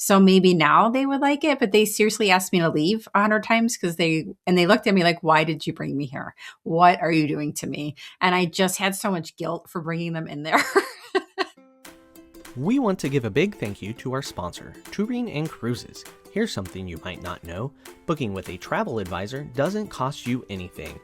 So maybe now they would like it, but they seriously asked me to leave 100 times because they looked at me like, why did you bring me here? What are you doing to me? And I just had so much guilt for bringing them in there. We want to give a big thank you to our sponsor, Touring and Cruises. Here's something you might not know. Booking with a travel advisor doesn't cost you anything.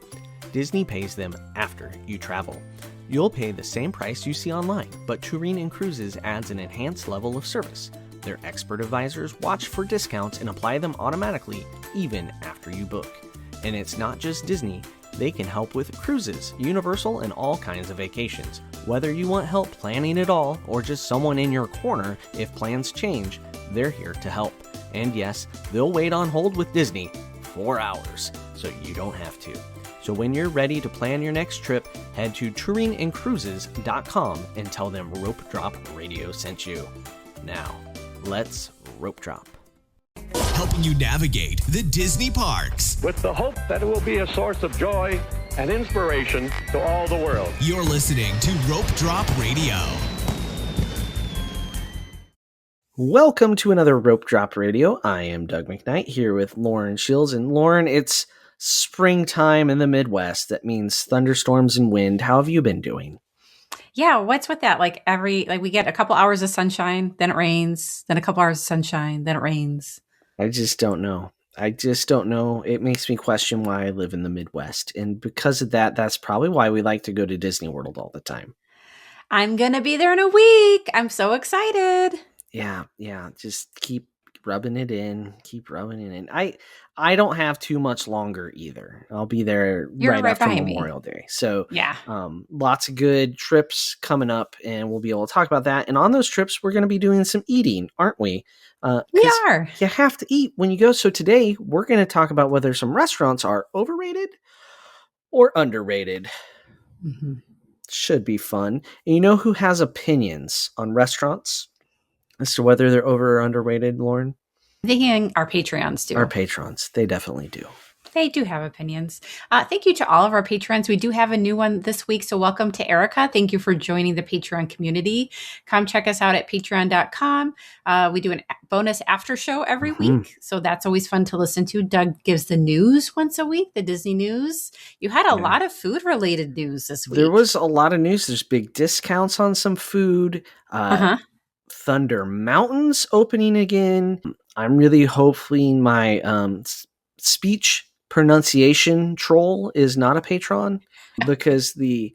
Disney pays them after you travel. You'll pay the same price you see online, but Touring and Cruises adds an enhanced level of service. Their expert advisors watch for discounts and apply them automatically, even after you book. And it's not just Disney. They can help with cruises, Universal, and all kinds of vacations. Whether you want help planning it all or just someone in your corner if plans change, they're here to help. And yes, they'll wait on hold with Disney 4 hours, so you don't have to. So when you're ready to plan your next trip, head to touringandcruises.com and tell them Rope Drop Radio sent you. Now, let's rope drop. Helping you navigate the Disney parks. With the hope that it will be a source of joy and inspiration to all the world. You're listening to Rope Drop Radio. Welcome to another Rope Drop Radio. I am Doug McKnight here with Lauren Shields. And Lauren, it's springtime in the Midwest. That means thunderstorms and wind. How have you been doing? Yeah, what's with that? Like we get a couple hours of sunshine, then it rains, then a couple hours of sunshine, then it rains. I just don't know. It makes me question why I live in the Midwest. And because of that, that's probably why we like to go to Disney World all the time. I'm going to be there in a week. I'm so excited. Yeah. Just keep rubbing it in. I don't have too much longer either. I'll be there right after Memorial Day. So yeah, lots of good trips coming up, and we'll be able to talk about that. And on those trips, we're going to be doing some eating, aren't we? We are. You have to eat when you go. So today we're going to talk about whether some restaurants are overrated or underrated. Mm-hmm. Should be fun. And you know who has opinions on restaurants as to whether they're over or underrated, Lauren? Thinking our Patreons do. Our patrons. They definitely do. They do have opinions. Thank you to all of our patrons. We do have a new one this week. So welcome to Erica. Thank you for joining the Patreon community. Come check us out at patreon.com. We do a bonus after show every week. So that's always fun to listen to. Doug gives the news once a week, the Disney news. You had a lot of food related news this week. There was a lot of news. There's big discounts on some food. Thunder Mountain's opening again. I'm really hoping my speech pronunciation troll is not a patron, because the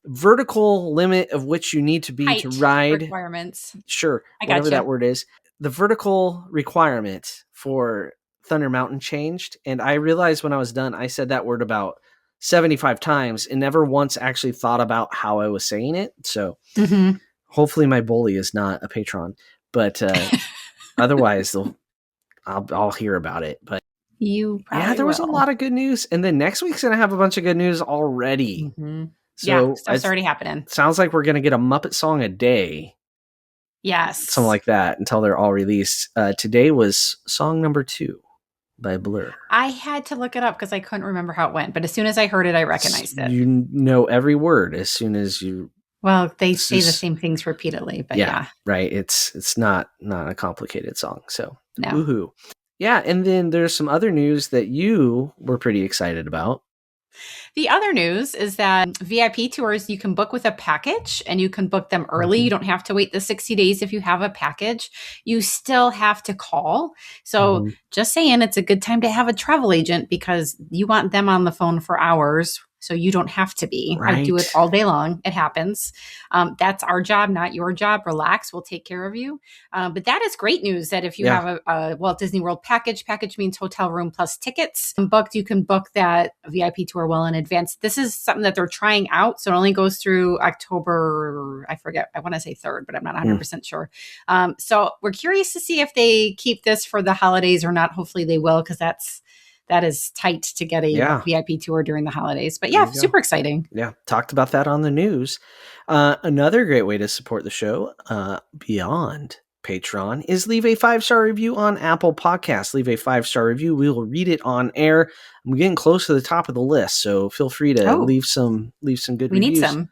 vertical limit of which you need to be height to ride requirements. Sure. Whatever that word is. The vertical requirement for Thunder Mountain changed. And I realized when I was done, I said that word about 75 times and never once actually thought about how I was saying it. So hopefully my bully is not a patron, but otherwise I'll hear about it. But there was a lot of good news, and then next week's gonna have a bunch of good news already. So stuff's already happening. Sounds like we're gonna get a Muppet song a day. Yes, something like that until they're all released. Today was song number 2 by Blur. I had to look it up because I couldn't remember how it went, but as soon as I heard it, I recognized it. You know every word as soon as you. Well, they say the same things repeatedly, but yeah. Right. It's not a complicated song, so no. Woohoo. Yeah, and then there's some other news that you were pretty excited about. The other news is that VIP tours, you can book with a package and you can book them early. You don't have to wait the 60 days if you have a package. You still have to call. So just saying, it's a good time to have a travel agent because you want them on the phone for hours. So you don't have to be. Right. I do it all day long. It happens. That's our job, not your job. Relax. We'll take care of you. But that is great news that if you have a Walt Disney World package means hotel room plus tickets booked, you can book that VIP tour well in advance. This is something that they're trying out. So it only goes through October, I forget, I want to say 3rd, but I'm not 100% sure. So we're curious to see if they keep this for the holidays or not. Hopefully they will, because that is tight to get a VIP tour during the holidays. But yeah, super exciting. Yeah, talked about that on the news. Another great way to support the show beyond Patreon is leave a 5-star review on Apple Podcasts. Leave a 5-star review. We will read it on air. I'm getting close to the top of the list, so feel free to leave some good reviews. We need some.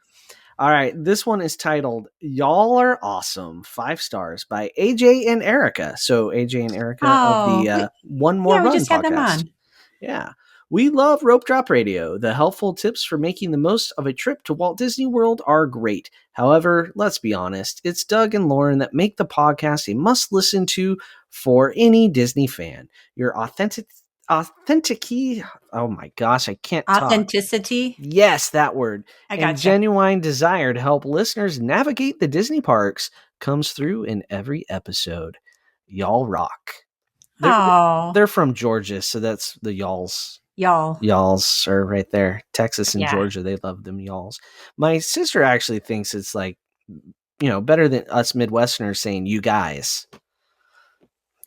All right, this one is titled "Y'all Are Awesome." 5 stars by AJ and Erica. So AJ and Erica of the One More Run we just had them podcast. on. Yeah. We love Rope Drop Radio. The helpful tips for making the most of a trip to Walt Disney World are great. However, let's be honest, it's Doug and Lauren that make the podcast a must listen to for any Disney fan. Your authenticity, oh my gosh, I can't talk. Authenticity. Yes, that word. I gotcha. And genuine desire to help listeners navigate the Disney parks comes through in every episode. Y'all rock. They're from Georgia, so that's the y'alls. Y'alls are right there. Texas and Georgia, they love them y'alls. My sister actually thinks it's like, better than us Midwesterners saying you guys.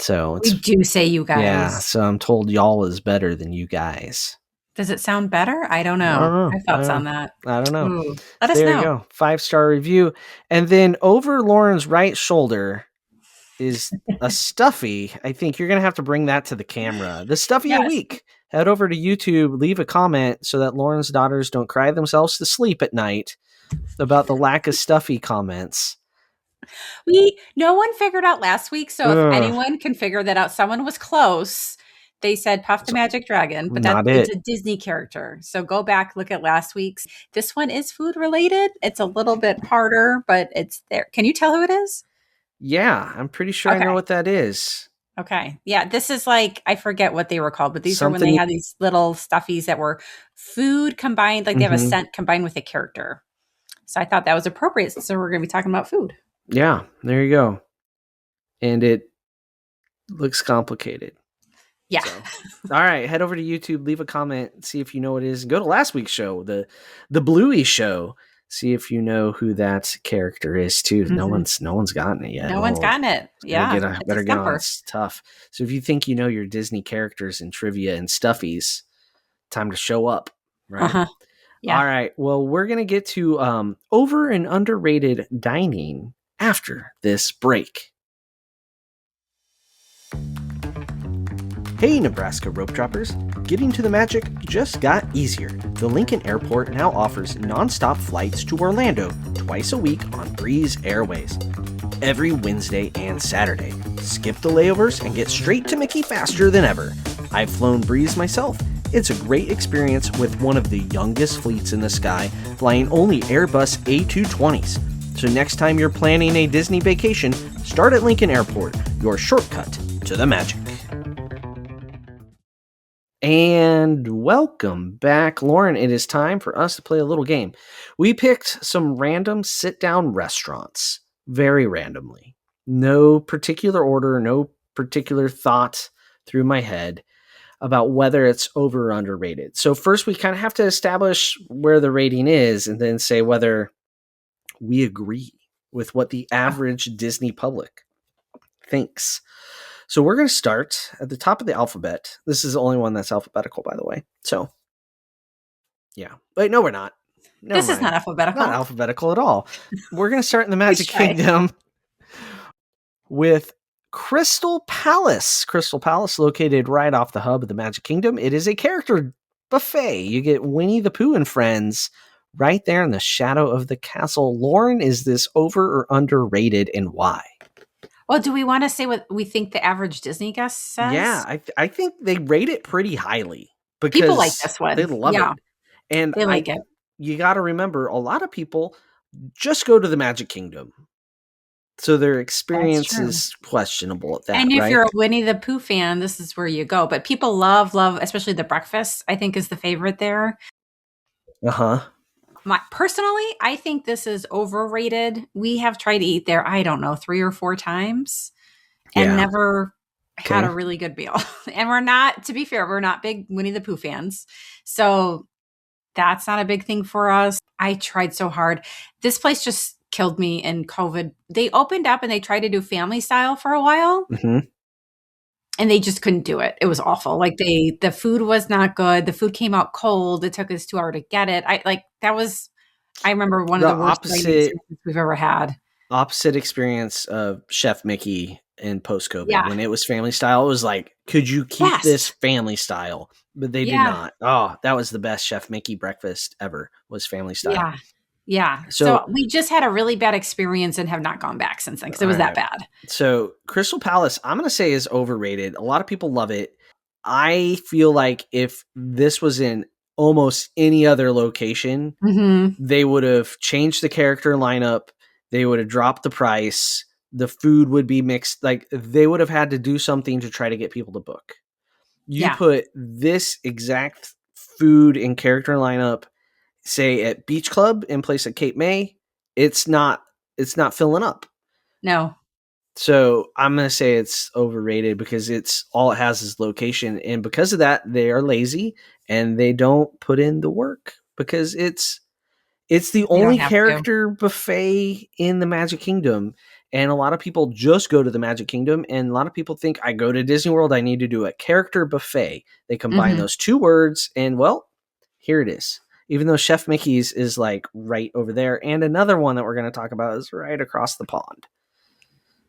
So we do say you guys. Yeah, so I'm told y'all is better than you guys. Does it sound better? I don't know. My thoughts on that. I don't know. Ooh, let us know. There you go. 5-star review. And then over Lauren's right shoulder is a stuffy. I think you're going to have to bring that to the camera. The stuffy a week. Head over to YouTube, leave a comment so that Lauren's daughters don't cry themselves to sleep at night about the lack of stuffy comments. No one figured out last week, so if anyone can figure that out, someone was close. They said Puff the Magic Dragon, but it's a Disney character. So go back, look at last week's. This one is food related. It's a little bit harder, but it's there. Can you tell who it is? Yeah, I'm pretty sure I know what that is. Okay. Yeah, this is like, I forget what they were called, but these are when they had these little stuffies that were food combined, like they have a scent combined with a character. So I thought that was appropriate. So we're going to be talking about food. Yeah, there you go. And it looks complicated. Yeah. So, all right, head over to YouTube, leave a comment, see if you know what it is. Go to last week's show, the Bluey show. See if you know who that character is too. Mm-hmm. No one's gotten it yet. No one's gotten it. Yeah. Better get on. It's tough. So if you think you know your Disney characters and trivia and stuffies, time to show up. Right. Uh-huh. Yeah. All right. Well, we're gonna get to over and underrated dining after this break. Hey, Nebraska rope droppers. Getting to the magic just got easier. The Lincoln Airport now offers nonstop flights to Orlando twice a week on Breeze Airways. Every Wednesday and Saturday. Skip the layovers and get straight to Mickey faster than ever. I've flown Breeze myself. It's a great experience with one of the youngest fleets in the sky, flying only Airbus A220s. So next time you're planning a Disney vacation, start at Lincoln Airport, your shortcut to the magic. And welcome back, Lauren. It is time for us to play a little game. We picked some random sit-down restaurants, very randomly. No particular order, no particular thought through my head about whether it's over or underrated. So first we kind of have to establish where the rating is and then say whether we agree with what the average Disney public thinks. So we're going to start at the top of the alphabet. This is the only one that's alphabetical, by the way. So, yeah. Wait, no, we're not. This is not alphabetical. Not alphabetical at all. We're going to start in the Magic Kingdom with Crystal Palace. Crystal Palace, located right off the hub of the Magic Kingdom. It is a character buffet. You get Winnie the Pooh and friends right there in the shadow of the castle. Lauren, is this over or underrated, and why? Well, do we want to say what we think the average Disney guest says? Yeah, I think they rate it pretty highly because people like this one. They love it. And they like it. You got to remember, a lot of people just go to the Magic Kingdom. So their experience is questionable at that. And if you're a Winnie the Pooh fan, this is where you go. But people love, especially the breakfast, I think is the favorite there. Uh-huh. Personally, I think this is overrated. We have tried to eat there, I don't know, 3 or 4 times and never had a really good meal. And we're not, to be fair, we're not big Winnie the Pooh fans. So that's not a big thing for us. I tried so hard. This place just killed me in COVID. They opened up and they tried to do family style for a while. Mm-hmm. And they just couldn't do it. It was awful. Like the food was not good. The food came out cold. It took us 2 hours to get it. I remember one of the worst experiences we've ever had. Opposite experience of Chef Mickey in post-COVID. Yeah. When it was family style, it was like, could you keep this family style? But they did not. Oh, that was the best Chef Mickey breakfast ever, was family style. Yeah. Yeah. So So we just had a really bad experience and have not gone back since then because it all was that right. bad. So Crystal Palace, I'm going to say is overrated. A lot of people love it. I feel like if this was in almost any other location, Mm-hmm. they would have changed the character lineup. They would have dropped the price. The food would be mixed. Like they would have had to do something to try to get people to book. You Yeah. put this exact food and character lineup, say at Beach Club in place of Cape May, it's not filling up. No. So I'm gonna say it's overrated because it's all it has is location, and because of that, they are lazy and they don't put in the work because it's the They don't only have to. character buffet in the Magic Kingdom. And a lot of people just go to the Magic Kingdom, and a lot of people think I go to Disney World, I need to do a character buffet. They combine Mm-hmm. those two words, and well, here it is. Even though Chef Mickey's is like right over there, and another one that we're going to talk about is right across the pond.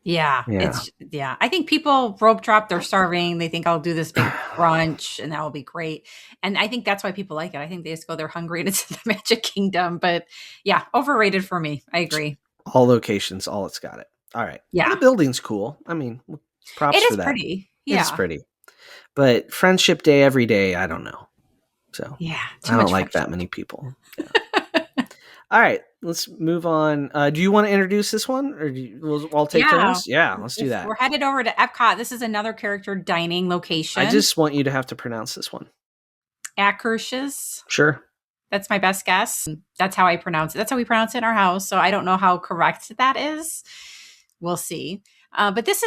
Yeah. Yeah. Yeah. I think people rope drop, they're starving. They think I'll do this big brunch and that will be great. And I think that's why people like it. I think they just go there hungry and it's in the Magic Kingdom. But yeah, overrated for me. I agree. All locations, all it's got it. All right. And the Yeah. building's cool. I mean, It props is for that. pretty. It's Yeah. pretty. But Friendship Day every day, I don't know. So Yeah. I Too don't much like that friendship. many people. Yeah. All right, let's move on. Do you want to introduce this one, or we'll all take Yeah. turns? Yeah, let's do If that. we're headed over to Epcot, this is another character dining I location. just want you to have to pronounce this one. Akershus. Sure. That's my best guess. That's how I pronounce it. That's how we pronounce it in our house. So I don't know how correct that is. We'll see. But this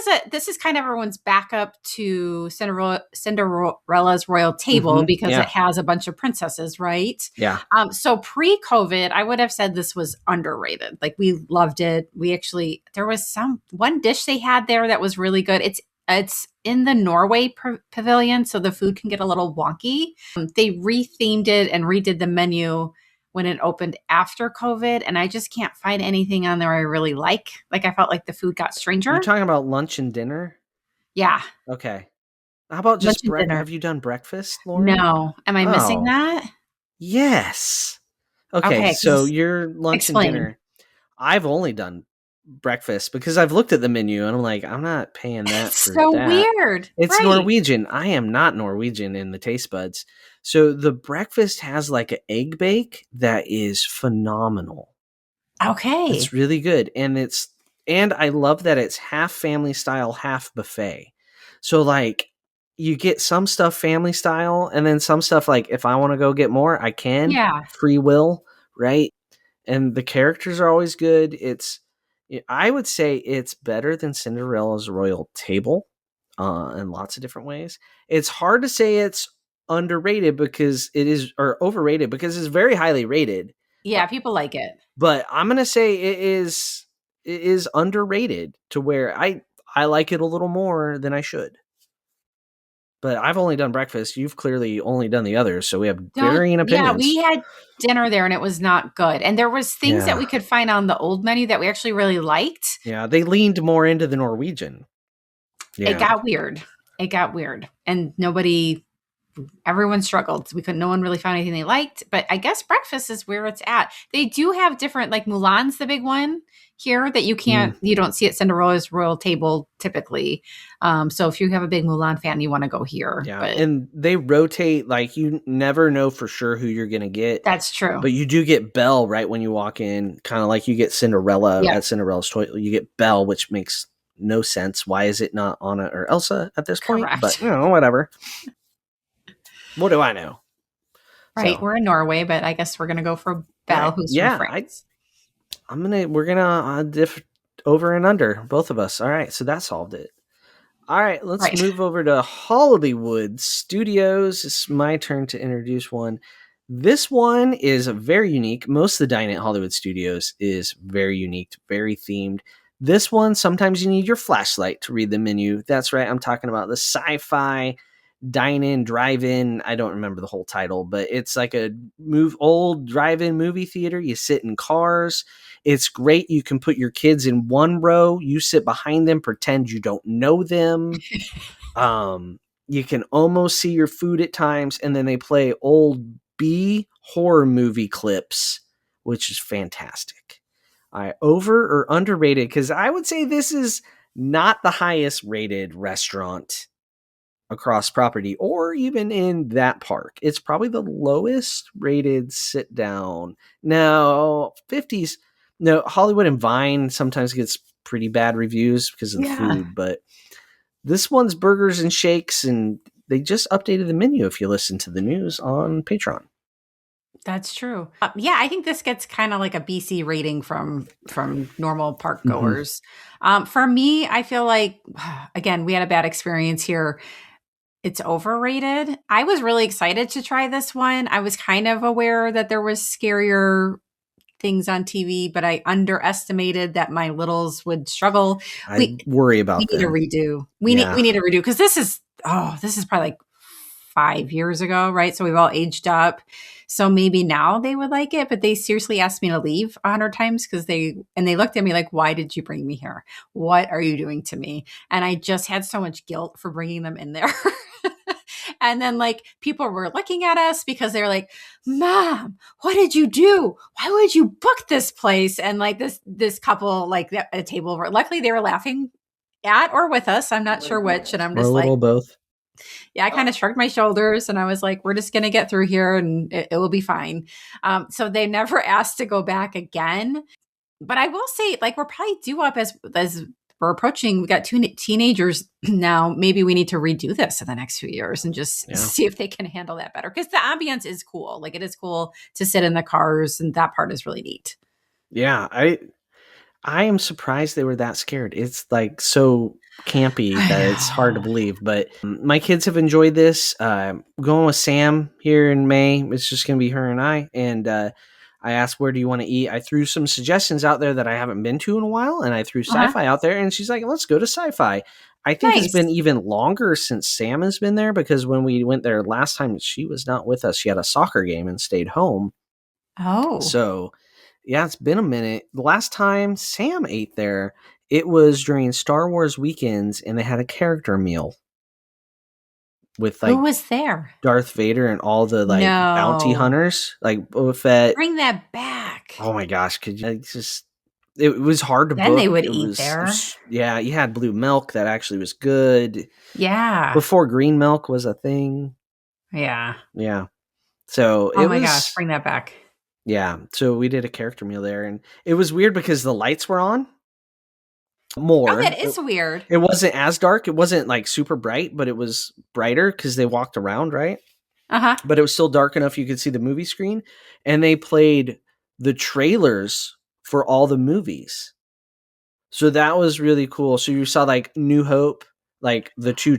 is kind of everyone's backup to Cinderella's royal table because Yeah. it has a bunch of princesses, right? Yeah. So pre-COVID, I would have said this was underrated. Like we loved it. We actually there was one dish they had there that was really good. It's in the Norway pavilion, so the food can get a little wonky. They rethemed it and redid the menu when it opened after COVID, and I just can't find anything on there I really like. Like I felt like the food got stranger. You're talking about lunch and dinner? Yeah, Okay. How about lunch just and dinner. Have you done breakfast, Lauren? No, am I missing Oh, that? yes. Okay, Okay, so your lunch and explain. dinner. I've only done breakfast because I've looked at the menu and I'm like, I'm not paying that It's for so that. weird, It's right? Norwegian. I am not Norwegian in the taste buds. So the breakfast has like an egg bake that is phenomenal. Okay, It's really good. And I love that it's half family style, half buffet. So like you get some stuff family style and then some stuff like if I want to go get more, I can. yeah, Free will, right? And the characters are always good. I would say it's better than Cinderella's royal table in lots of different ways. It's hard to say it's underrated because it is, or overrated because it's very highly rated. yeah. People like it. But I'm gonna say it is underrated to where I like it a little more than I should. But I've only done breakfast. You've clearly only done the others, so we have varying Yeah, we opinions. had dinner there and it was not good. And there was things that Yeah. we could find on the old menu that we actually really liked. Yeah, they leaned more into the Norwegian. It Yeah. got weird. It got weird. And everyone struggled. No one really found anything they liked, but I guess breakfast is where it's at. They do have different, like Mulan's the big one here that you don't see at Cinderella's royal table typically. So if you have a big Mulan fan, you want to go here. Yeah, But and they rotate, like you never know for sure who you're going to get. that's true. But you do get Belle right when you walk in, kind of like you get Cinderella Yeah. at Cinderella's toy. You get Belle, which makes no sense. Why is it not Anna or Elsa at this point? Correct. But whatever. What do I know? Right. So, We're in Norway, but I guess we're going to go for Belle, right. who's Yeah, from France. we're gonna diff over and under, both of us. All right, so that solved it. All right, let's Right. move over to Hollywood Studios. It's my turn to introduce one. This one is very unique. Most of the dining at Hollywood Studios is very unique, very themed. This one, sometimes you need your flashlight to read the menu. That's right, I'm talking about the sci-fi dine-in, drive-in. I don't remember the whole title, but it's like a old drive-in movie theater. You sit in cars. It's great. You can put your kids in one row. You sit behind them, pretend you don't know them. You can almost see your food at times, and then they play old B horror movie clips which is fantastic. Over or underrated? Because I would say this is not the highest rated restaurant across property or even in that park. It's probably the lowest rated sit down. Now, 50s, no, Hollywood and Vine sometimes gets pretty bad reviews because of the food, but this one's burgers and shakes, and they just updated the menu if you listen to the news on Patreon. That's true. Yeah, I think this gets kind of like a BC rating from normal park goers. For me, I feel like, again, we had a bad experience here. It's overrated. I was really excited to try this one. I was kind of aware that there was scarier things on TV, but I underestimated that my littles would struggle. I worry about we need them. a redo. We need a redo because this is probably like 5 years ago, right? So we've all aged up. So maybe now they would like it, but they seriously asked me to leave 100 times because they looked at me like, why did you bring me here? What are you doing to me? And I just had so much guilt for bringing them in there. And then like people were looking at us because they're like, Mom, what did you do? Why would you book this place? And like this couple, like at a table, luckily they were laughing at or with us. I'm not sure which. And I'm just a little like, both. Yeah, I kind of shrugged my shoulders and I was like, we're just going to get through here and it will be fine. So they never asked to go back again. But I will say, like, we're probably due up as we're approaching. We got two teenagers now. Maybe we need to redo this in the next few years and just see if they can handle that better. Because the ambience is cool. Like, it is cool to sit in the cars, and that part is really neat. Yeah, I am surprised they were that scared. It's like so campy that it's hard to believe. But my kids have enjoyed this. Going with Sam here in May. It's just going to be her and I. And I asked, where do you want to eat? I threw some suggestions out there that I haven't been to in a while. And I threw Sci-Fi out there. And she's like, let's go to Sci-Fi. I think it's been even longer since Sam has been there because when we went there last time, she was not with us. She had a soccer game and stayed home. Oh. So... yeah, it's been a minute. The last time Sam ate there, it was during Star Wars weekends, and they had a character meal with like who was there? Darth Vader and all the like bounty hunters, like Boba Fett. Bring that back! Oh my gosh, could you just? It was hard to book. Then they would eat there. Yeah, you had blue milk that actually was good. Yeah, before green milk was a thing. Yeah. So oh my gosh, bring that back. Yeah, so we did a character meal there, and it was weird because the lights were on more. Oh, that is weird. It wasn't as dark. It wasn't like super bright, but it was brighter because they walked around, right? But it was still dark enough you could see the movie screen, and they played the trailers for all the movies. So that was really cool. So you saw like New Hope, like the two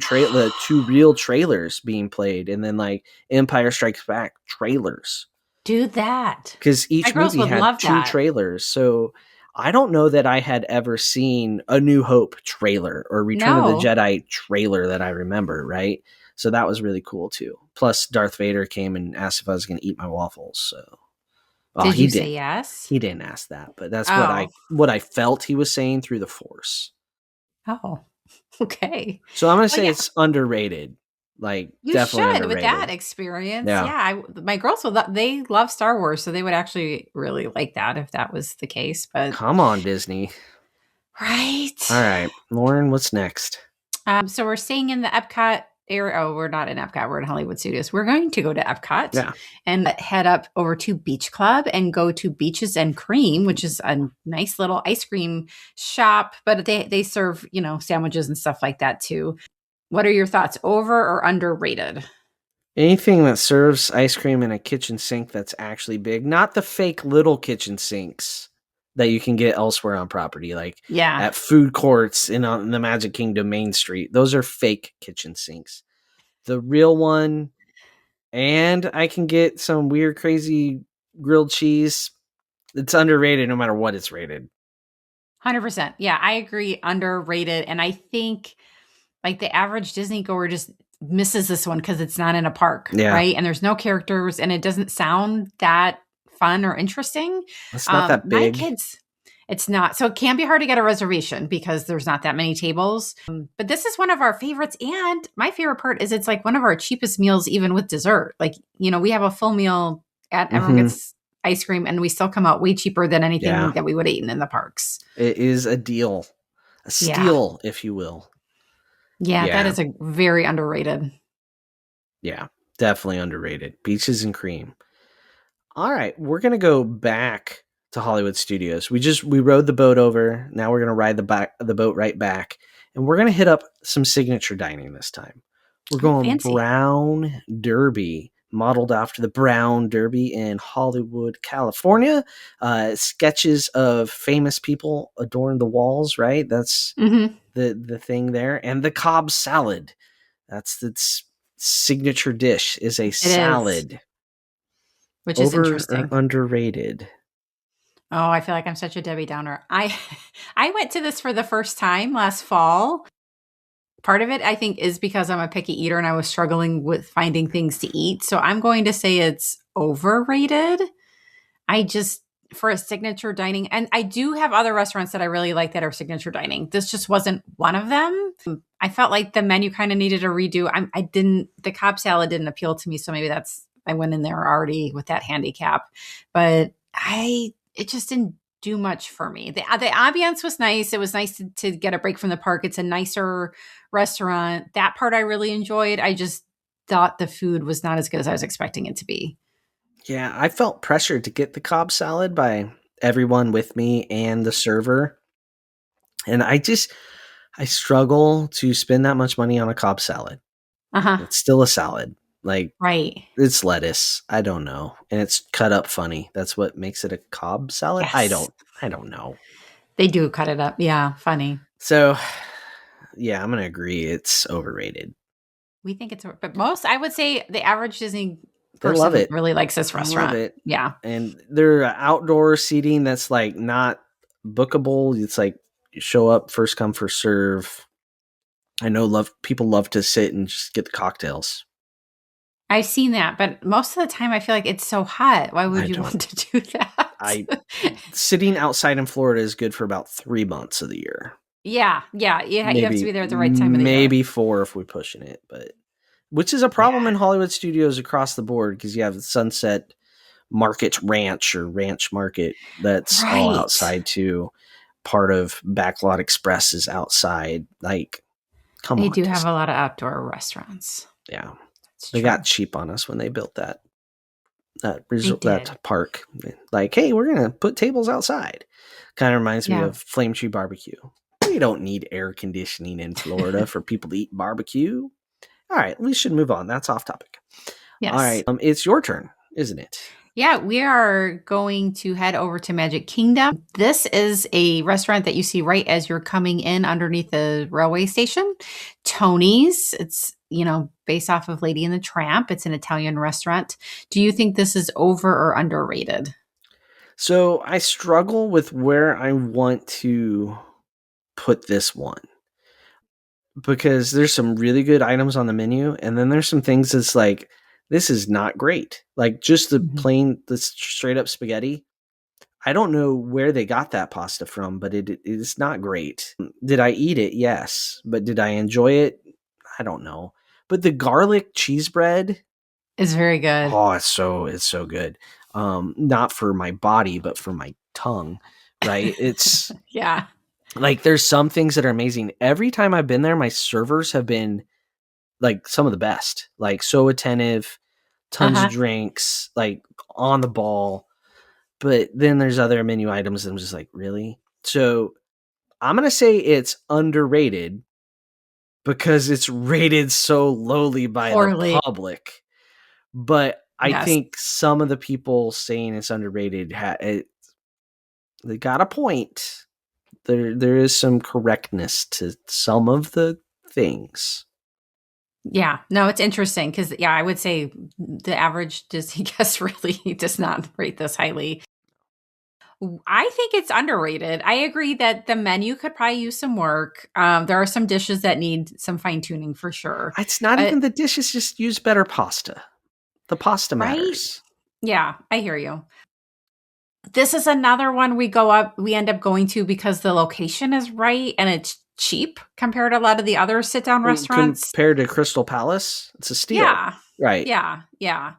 real trailers being played, and then like Empire Strikes Back trailers. Do that. Because each movie had two trailers. So I don't know that I had ever seen a New Hope trailer or Return of the Jedi trailer that I remember, right? So that was really cool too. Plus Darth Vader came and asked if I was going to eat my waffles. So did you say yes? He didn't ask that, but that's what I felt he was saying through the Force. Oh, okay. So I'm going to say it's underrated. Like you definitely should underrated. With that experience. My girls they love Star Wars, so they would actually really like that if that was the case. But come on, Disney. Right. All right, Lauren, what's next? So we're staying in the Epcot area. Oh, we're not in Epcot. We're in Hollywood Studios. We're going to go to Epcot and head up over to Beach Club and go to Beaches and Cream, which is a nice little ice cream shop. But they serve, sandwiches and stuff like that too. What are your thoughts? Over or underrated? Anything that serves ice cream in a kitchen sink that's actually big, not the fake little kitchen sinks that you can get elsewhere on property, like at food courts in the Magic Kingdom Main Street. Those are fake kitchen sinks. The real one, and I can get some weird, crazy grilled cheese. It's underrated no matter what it's rated. 100%. Yeah, I agree. Underrated. And I think like the average Disney goer just misses this one because it's not in a park, right? And there's no characters and it doesn't sound that fun or interesting. It's not that big. My kids, it's not. So it can be hard to get a reservation because there's not that many tables. But this is one of our favorites. And my favorite part is it's like one of our cheapest meals, even with dessert. Like, we have a full meal everyone gets ice cream, and we still come out way cheaper than anything that we would have eaten in the parks. It is a deal. A steal, if you will. Yeah, that is a very underrated. Yeah, definitely underrated. Peaches and cream. All right, we're going to go back to Hollywood Studios. We rode the boat over. Now we're going to ride the boat right back. And we're going to hit up some signature dining this time. We're going Brown Derby, modeled after the Brown Derby in Hollywood, California. Sketches of famous people adorn the walls, right? That's the thing there. And the Cobb salad. That's its signature dish is a salad. Which is interesting. Or underrated? Oh, I feel like I'm such a Debbie Downer. I went to this for the first time last fall. Part of it, I think, is because I'm a picky eater and I was struggling with finding things to eat. So I'm going to say it's overrated. For a signature dining, and I do have other restaurants that I really like that are signature dining. This just wasn't one of them. I felt like the menu kind of needed a redo. The Cobb salad didn't appeal to me. So maybe I went in there already with that handicap, but it just didn't do much for me. The ambiance was nice. It was nice to get a break from the park. It's a nicer restaurant. That part I really enjoyed. I just thought the food was not as good as I was expecting it to be. Yeah, I felt pressured to get the Cobb salad by everyone with me and the server. And I struggle to spend that much money on a Cobb salad. It's still a salad. Like, right. It's lettuce. I don't know. And it's cut up funny. That's what makes it a Cobb salad. Yes. I don't know. They do cut it up. Yeah. Funny. So yeah, I'm going to agree. It's overrated. We think but I would say the average Disney person love it. Really likes this restaurant. Love it. Yeah. And they're outdoor seating that's like not bookable. It's like you show up, first come, first serve. I know people love to sit and just get the cocktails. I've seen that, but most of the time I feel like it's so hot. Why would you want to do that? Sitting outside in Florida is good for about 3 months of the year. Yeah. You have to be there at the right time of the year. Maybe 4 if we're pushing it, but which is a problem in Hollywood studios across the board because you have Sunset Market Ranch or Ranch Market that's all outside too. Part of Backlot Express is outside. Like, come on. They do have a lot of outdoor restaurants. Yeah. They got cheap on us when they built that park. Like, hey, we're going to put tables outside. Kind of reminds me of Flame Tree Barbecue. We don't need air conditioning in Florida for people to eat barbecue. All right, we should move on. That's off topic. Yes. All right, it's your turn, isn't it? Yeah, we are going to head over to Magic Kingdom. This is a restaurant that you see right as you're coming in underneath the railway station. Tony's. It's, based off of Lady and the Tramp. It's an Italian restaurant. Do you think this is over or underrated? So I struggle with where I want to put this one. Because there's some really good items on the menu, and then there's some things that's like, this is not great. Like just the straight up spaghetti. I don't know where they got that pasta from, but it is not great. Did I eat it? Yes. But did I enjoy it? I don't know. But the garlic cheese bread is very good. Oh, it's so good. Not for my body, but for my tongue, right? It's yeah. Like there's some things that are amazing. Every time I've been there, my servers have been like some of the best, like so attentive, tons of drinks, like on the ball. But then there's other menu items that I'm just like, really? So I'm going to say it's underrated because it's rated so lowly by the public. But I think some of the people saying it's underrated, they got a point. There is some correctness to some of the things. Yeah, no, it's interesting because, I would say the average Disney guest really does not rate this highly. I think it's underrated. I agree that the menu could probably use some work. There are some dishes that need some fine tuning for sure. It's not even the dishes, just use better pasta. The pasta matters. Yeah, I hear you. This is another one we end up going to because the location is right and it's cheap compared to a lot of the other sit-down restaurants. Compared to Crystal Palace, it's a steal. Yeah. Right. Yeah.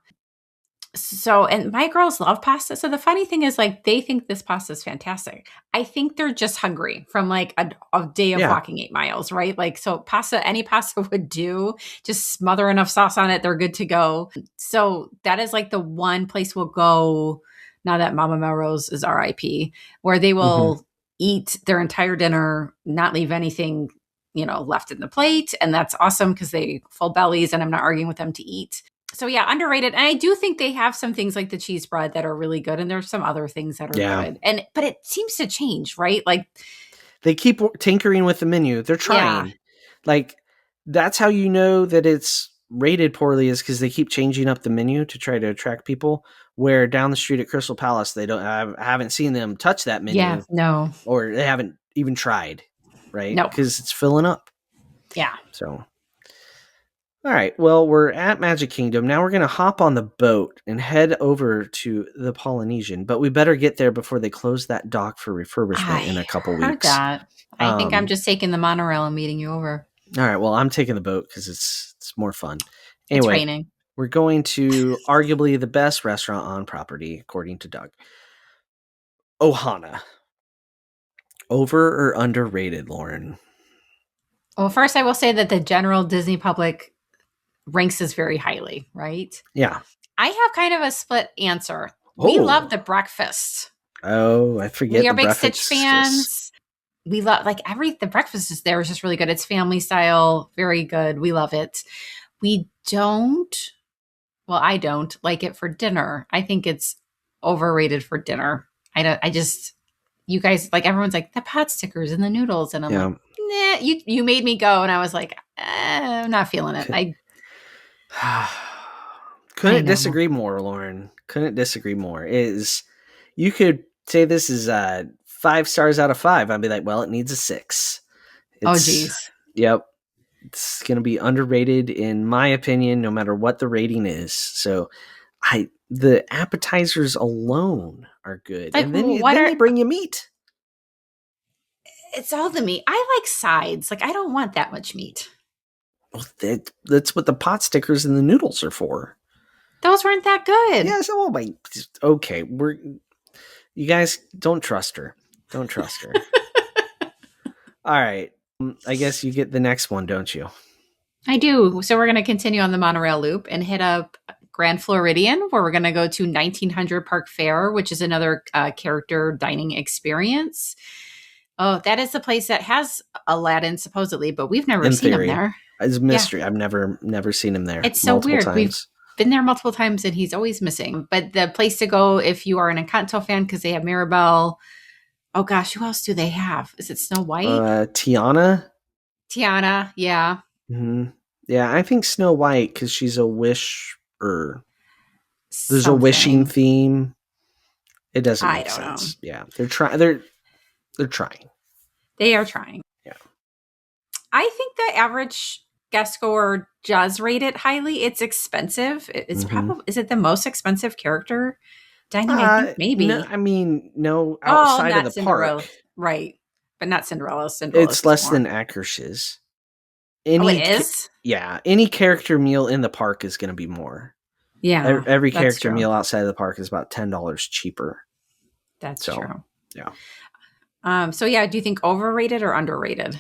So, and my girls love pasta. So the funny thing is, like, they think this pasta is fantastic. I think they're just hungry from like a day of Yeah. walking 8 miles, right? Like, so pasta, any pasta would do. Just smother enough sauce on it, they're good to go. So that is like the one place we'll go now that Mama Melrose is RIP, where they will eat their entire dinner, not leave anything, left in the plate. And that's awesome because they full bellies and I'm not arguing with them to eat. So yeah, underrated. And I do think they have some things like the cheese bread that are really good. And there's some other things that are good. But it seems to change, right? Like they keep tinkering with the menu. They're trying. Yeah. Like that's how you know that it's rated poorly is because they keep changing up the menu to try to attract people. Where down the street at Crystal Palace, I haven't seen them touch that menu. Yeah, no. Or they haven't even tried, right? No. Because it's filling up. Yeah. So all right, well, we're at Magic Kingdom. Now we're going to hop on the boat and head over to the Polynesian, but we better get there before they close that dock for refurbishment in a couple weeks. That. I think I'm just taking the monorail and meeting you over. All right, well, I'm taking the boat because it's more fun. Anyway, it's raining. We're going to arguably the best restaurant on property, according to Doug. Ohana. Over or underrated, Lauren? Well, first I will say that the general Disney public ranks us very highly, right? Yeah. I have kind of a split answer. We love the breakfast. Oh, I forget. We are big Stitch fans. We love the breakfast is there is just really good. It's family style, very good. We love it. I don't like it for dinner. I think it's overrated for dinner. You guys, everyone's like the pot stickers and the noodles. And I'm like, nah, you made me go. And I was like, I'm not feeling it. Couldn't disagree more, Lauren. Couldn't disagree more. You could say this is 5 stars out of 5. I'd be like, well, it needs a 6. Geez. Yep. It's going to be underrated in my opinion, no matter what the rating is. So the appetizers alone are good. And then they bring you meat. It's all the meat. I like sides. I don't want that much meat. Well, that's what the pot stickers and the noodles are for. Those weren't that good. Yeah, so okay. You guys don't trust her. Don't trust her. All right. I guess you get the next one, don't you? I do. So we're going to continue on the monorail loop and hit up Grand Floridian, where we're going to go to 1900 Park Fair, which is another character dining experience. Oh, that is the place that has Aladdin supposedly, but we've never seen him there. It's a mystery. Yeah. I've never seen him there. It's so weird. We've been there multiple times and he's always missing. But the place to go if you are an Encanto fan, because they have Mirabelle. Oh gosh, who else do they have? Is it Snow White? Tiana, yeah. Mm-hmm. Yeah, I think Snow White because she's a wisher. There's a wishing theme. It doesn't make sense. Know. Yeah, they're trying. They're trying. They are trying. Yeah. I think the average guest goer does rate it highly. It's expensive. It's probably, is it the most expensive character dining? I think maybe. No, outside of the Cinderella. Park. Right. But not Cinderella. It's less than Akersh's. It is? Yeah. Any character meal in the park is going to be more. Yeah. Every character meal outside of the park is about $10 cheaper. That's true. Yeah. So yeah, do you think overrated or underrated?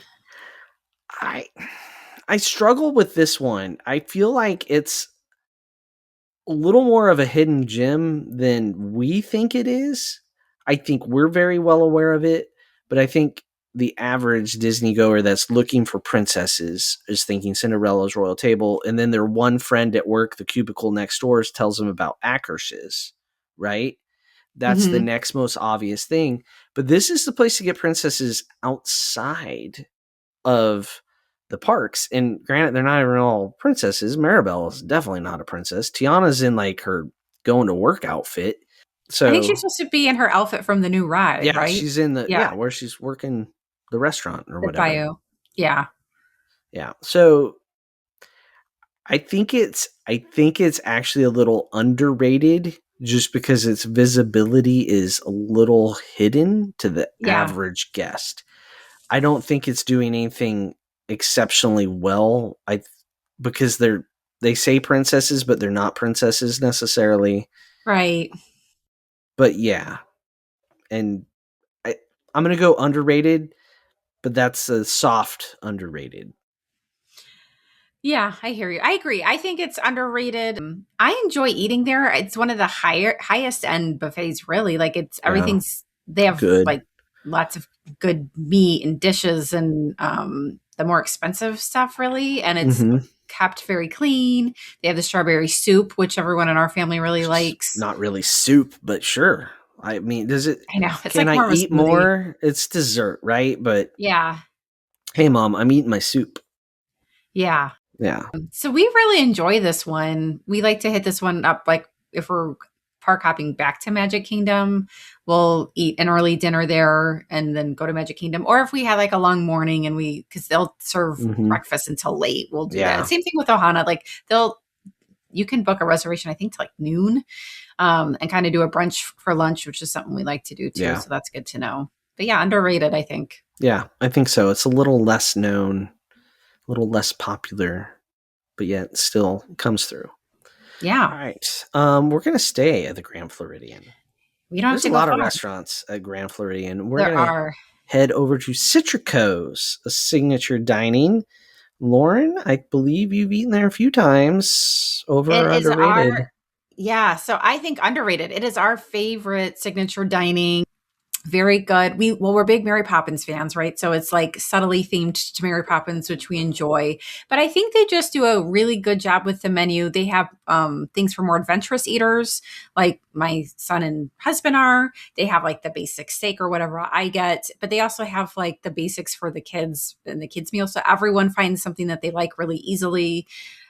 I struggle with this one. I feel like it's a little more of a hidden gem than we think it is. I think we're very well aware of it, but I think the average Disney goer that's looking for princesses is thinking Cinderella's Royal Table, and then their one friend at work, the cubicle next door, tells them about Akersh's, right? That's the next most obvious thing. But this is the place to get princesses outside of the parks. And granted, they're not even all princesses. Maribel is definitely not a princess. Tiana's in her going to work outfit. So I think she's supposed to be in her outfit from the new ride, right? She's in where she's working the restaurant or whatever. Bio. Yeah. Yeah. So I think it's actually a little underrated just because its visibility is a little hidden to the average guest. I don't think it's doing anything exceptionally well. Because they're they say princesses, but they're not princesses necessarily. Right. But yeah, and I'm going to go underrated, but that's a soft underrated. Yeah, I hear you. I agree. I think it's underrated. I enjoy eating there. It's one of the highest end buffets, really. Like it's everything's they have Good. like lots of good meat and dishes and the more expensive stuff really. And it's kept very clean. They have the strawberry soup, which everyone in our family really likes. Not really soup, but sure. I mean, does it? I know. It's Can like I more of a eat smoothie. more? It's dessert, right? But Yeah. hey, Mom, I'm eating my soup. Yeah. Yeah. So we really enjoy this one. We like to hit this one up like if we're park hopping back to Magic Kingdom, we'll eat an early dinner there and then go to Magic Kingdom. Or if we had like a long morning and because they'll serve breakfast until late, we'll do that. Same thing with Ohana. Like you can book a reservation, I think, to like noon and kind of do a brunch for lunch, which is something we like to do too. Yeah. So that's good to know. But yeah, underrated, I think. Yeah, I think so. It's a little less known, a little less popular, but yet still comes through. Yeah. All right. We're going to stay at the Grand Floridian. There's a lot of restaurants at Grand Floridian. We're going to head over to Citrico's, a signature dining. Lauren, I believe you've eaten there a few times. Over or underrated? Yeah, so I think underrated. It is our favorite signature dining. Very good. We're big Mary Poppins fans, right? So it's like subtly themed to Mary Poppins, which we enjoy. But I think they just do a really good job with the menu. They have things for more adventurous eaters, like my son and husband are. They have like the basic steak or whatever I get, but they also have like the basics for the kids and the kids meal. So everyone finds something that they like really easily.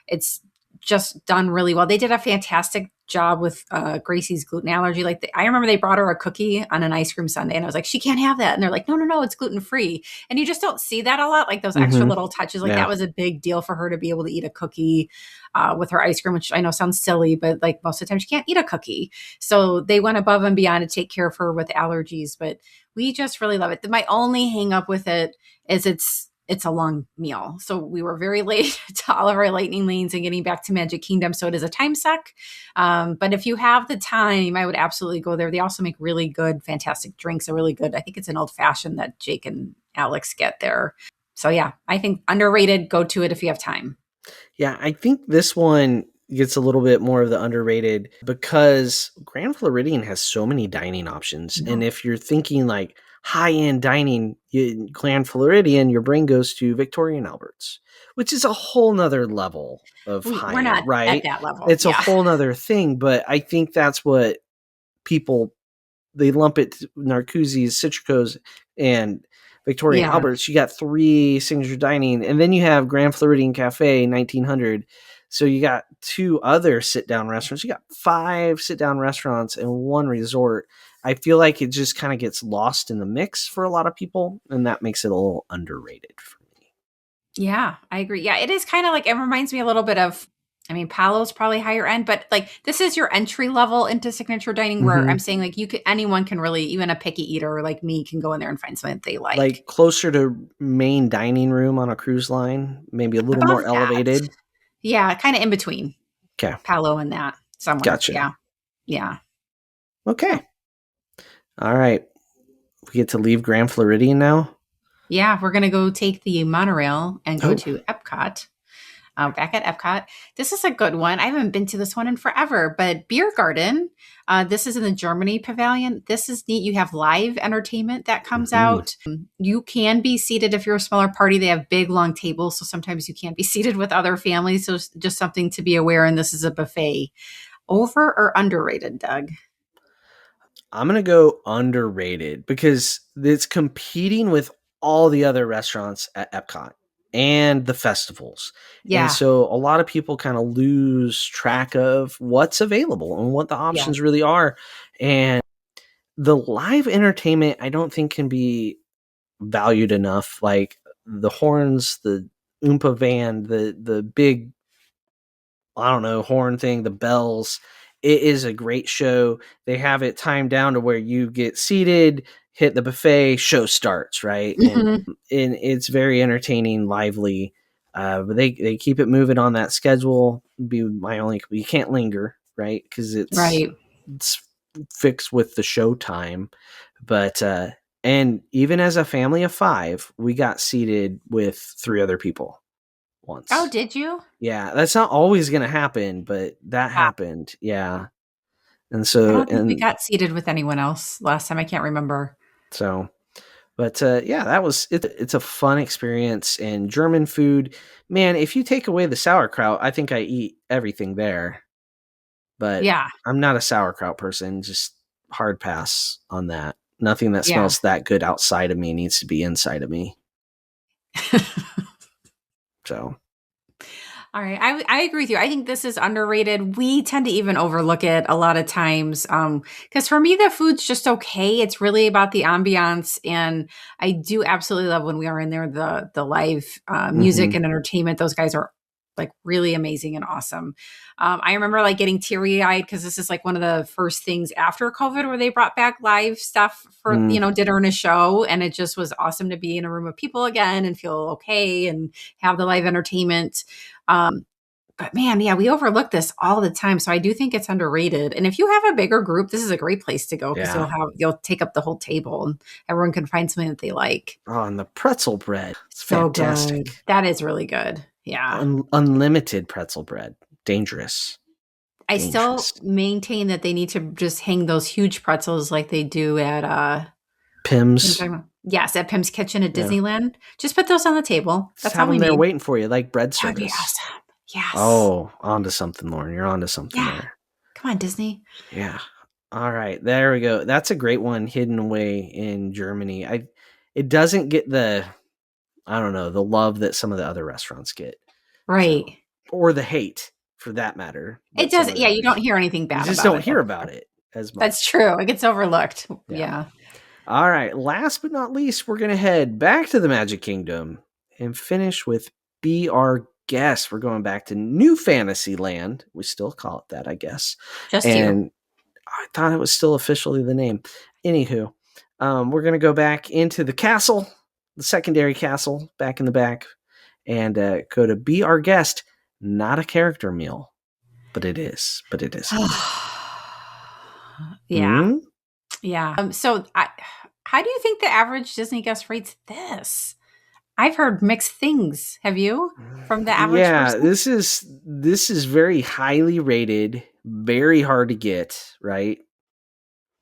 It's just done really well. They did a fantastic job with Gracie's gluten allergy. Like I remember they brought her a cookie on an ice cream sundae and I was like, she can't have that. And they're like, no, it's gluten free. And you just don't see that a lot. Like those extra little touches, like that was a big deal for her to be able to eat a cookie with her ice cream, which I know sounds silly, but like most of the time she can't eat a cookie. So they went above and beyond to take care of her with allergies, but we just really love it. My only hang up with it is it's a long meal. So we were very late to all of our lightning lanes and getting back to Magic Kingdom. So it is a time suck. But if you have the time, I would absolutely go there. They also make really good, fantastic drinks. A really good, I think it's an old fashioned that Jake and Alex get there. So yeah, I think underrated, go to it if you have time. Yeah, I think this one gets a little bit more of the underrated because Grand Floridian has so many dining options. And if you're thinking like, high-end dining in Grand Floridian, your brain goes to Victoria and Albert's, which is a whole nother level of high-end, we're not right? At that level. It's a whole nother thing, but I think that's what people, they lump it to Narcoossee's, Citrico's, and Victoria and Albert's. You got 3 signature dining, and then you have Grand Floridian Cafe, 1900. So you got 2 other sit-down restaurants. You got 5 sit-down restaurants and 1 resort. I feel like it just kind of gets lost in the mix for a lot of people, and that makes it a little underrated for me. Yeah, I agree. Yeah, it is kind of like, it reminds me a little bit of, I mean, Palo's probably higher end, but like this is your entry level into signature dining where I'm saying like anyone can really, even a picky eater like me can go in there and find something that they like. Like closer to main dining room on a cruise line, maybe a little more elevated. Yeah, kind of in between. Okay. Palo and that somewhere. Gotcha. Yeah. Okay. All right. We get to leave Grand Floridian now? Yeah, we're going to go take the monorail and go to Epcot. Back at Epcot. This is a good one. I haven't been to this one in forever, but Beer Garden. This is in the Germany Pavilion. This is neat. You have live entertainment that comes out. You can be seated if you're a smaller party. They have big, long tables, so sometimes you can't be seated with other families. So just something to be aware, and this is a buffet. Over or underrated, Doug? I'm going to go underrated because it's competing with all the other restaurants at Epcot and the festivals. Yeah. And so a lot of people kind of lose track of what's available and what the options really are. And the live entertainment, I don't think can be valued enough. Like the horns, the Oompa van, the big, I don't know, horn thing, the bells. It is a great show. They have it timed down to where you get seated, hit the buffet, show starts, right? And it's very entertaining, lively. But they keep it moving on that schedule. You can't linger, right? Because it's fixed with the show time. But and even as a family of 5, we got seated with 3 other people once. Oh, did you? Yeah, that's not always going to happen, but that happened. Yeah. And so, I don't think we got seated with anyone else last time. I can't remember. So, but yeah, that was it. It's a fun experience. And German food, man, if you take away the sauerkraut, I think I eat everything there. But yeah, I'm not a sauerkraut person. Just hard pass on that. Nothing that smells that good outside of me needs to be inside of me. So. All right. I agree with you. I think this is underrated. We tend to even overlook it a lot of times. Because for me, the food's just okay. It's really about the ambiance. And I do absolutely love when we are in there, the live music and entertainment. Those guys are like really amazing and awesome. I remember like getting teary-eyed because this is like one of the first things after COVID where they brought back live stuff for, dinner and a show. And it just was awesome to be in a room of people again and feel okay and have the live entertainment. But man, yeah, we overlook this all the time. So I do think it's underrated. And if you have a bigger group, this is a great place to go because you'll take up the whole table and everyone can find something that they like. Oh, and the pretzel bread. It's so fantastic. Good. That is really good. Yeah. Unlimited pretzel bread. Dangerous. I still maintain that they need to just hang those huge pretzels like they do at Pim's. Yes, at Pim's Kitchen at Disneyland. Just put those on the table. That's how we there waiting for you, like bread service. That'd be awesome. Yes. Oh, onto something, Lauren. You're onto something there. Come on, Disney. Yeah. All right. There we go. That's a great one hidden away in Germany. It doesn't get the love that some of the other restaurants get. Right. So, or the hate for that matter. It doesn't. Yeah, you don't hear anything bad about it. You just don't hear about it as much. That's true. It gets overlooked. Yeah. All right. Last but not least, we're going to head back to the Magic Kingdom and finish with Be Our Guest. We're going back to New Fantasyland. We still call it that, I guess. And I thought it was still officially the name. Anywho, we're going to go back into the castle, the secondary castle, back in the back, and go to Be Our Guest. Not a character meal, but it is. Yeah. Yeah. So how do you think the average Disney guest rates this? I've heard mixed things. Have you? From the average person? This is very highly rated, very hard to get, right?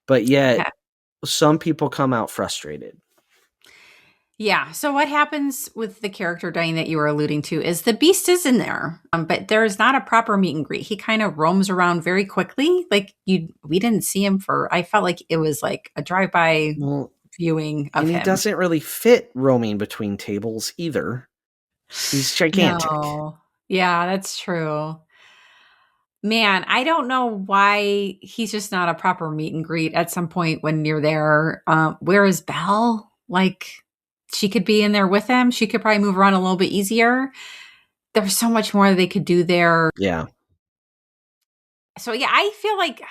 But yet some people come out frustrated. Yeah. So what happens with the character dining that you were alluding to is the Beast is in there, but there is not a proper meet and greet. He kind of roams around very quickly. Like we didn't see him I felt like it was like a drive-by viewing of him. He doesn't really fit roaming between tables either. He's gigantic. No. Yeah, that's true. Man, I don't know why he's just not a proper meet and greet at some point when you're there. Where is Belle? Like, she could be in there with him. She could probably move around a little bit easier. There's so much more they could do there. Yeah. So, yeah, I feel like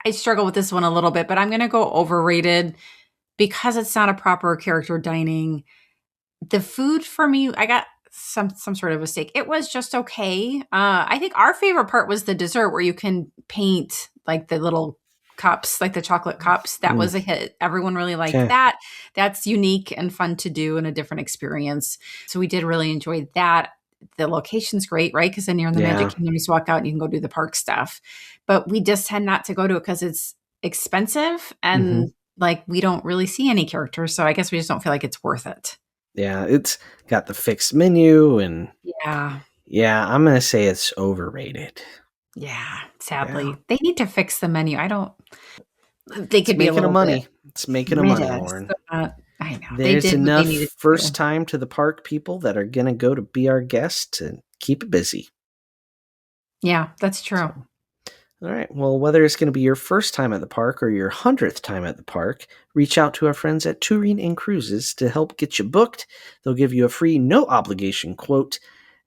I struggle with this one a little bit, but I'm going to go overrated because it's not a proper character dining. The food for me, I got some sort of a steak. It was just okay. I think our favorite part was the dessert where you can paint like the little cups, like the chocolate cups. That was a hit. Everyone really liked that. That's unique and fun to do and a different experience. So we did really enjoy that. The location's great, right? Because then you're in the Magic Kingdom, you just walk out and you can go do the park stuff. But we just tend not to go to it because it's expensive and like we don't really see any characters. So I guess we just don't feel like it's worth it. Yeah, it's got the fixed menu and yeah, I'm going to say it's overrated. Yeah, sadly. They need to fix the menu. They could be making money. It's making a money, Lauren. I know. There's enough first time to the park people that are going to go to Be Our Guest and keep it busy. Yeah, that's true. All right. Well, whether it's going to be your first time at the park or your 100th time at the park, reach out to our friends at Touring and Cruises to help get you booked. They'll give you a free, no obligation quote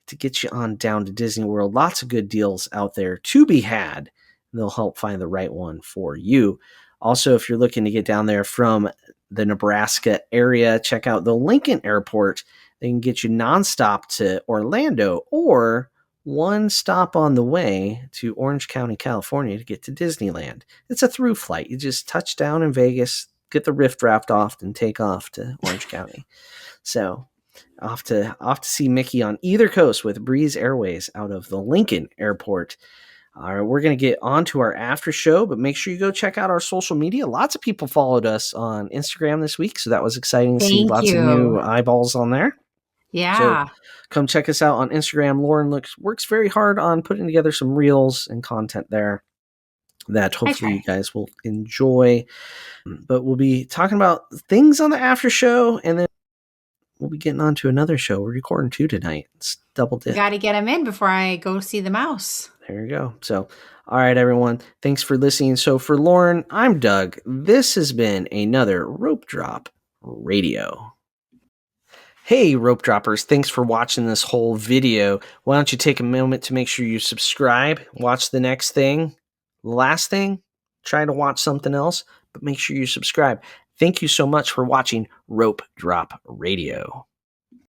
to get you on down to Disney World. Lots of good deals out there to be had. And they'll help find the right one for you. Also, if you're looking to get down there from the Nebraska area, check out the Lincoln Airport. They can get you nonstop to Orlando or one stop on the way to Orange County, California to get to Disneyland. It's a through flight. You just touch down in Vegas, get the rift draft off, and take off to Orange County. So off to see Mickey on either coast with Breeze Airways out of the Lincoln Airport. All right, we're going to get on to our after show, but make sure you go check out our social media. Lots of people followed us on Instagram this week, so that was exciting to see lots of new eyeballs on there. Yeah. So come check us out on Instagram. Lauren works very hard on putting together some reels and content there that hopefully you guys will enjoy. But we'll be talking about things on the after show, and then we'll be getting on to another show. We're recording 2 tonight. It's double dip. Got to get them in before I go see the mouse. There you go. So, all right, everyone. Thanks for listening. So for Lauren, I'm Doug. This has been another Rope Drop Radio. Hey, Rope Droppers. Thanks for watching this whole video. Why don't you take a moment to make sure you subscribe, watch the next thing, the last thing, try to watch something else, but make sure you subscribe. Thank you so much for watching Rope Drop Radio.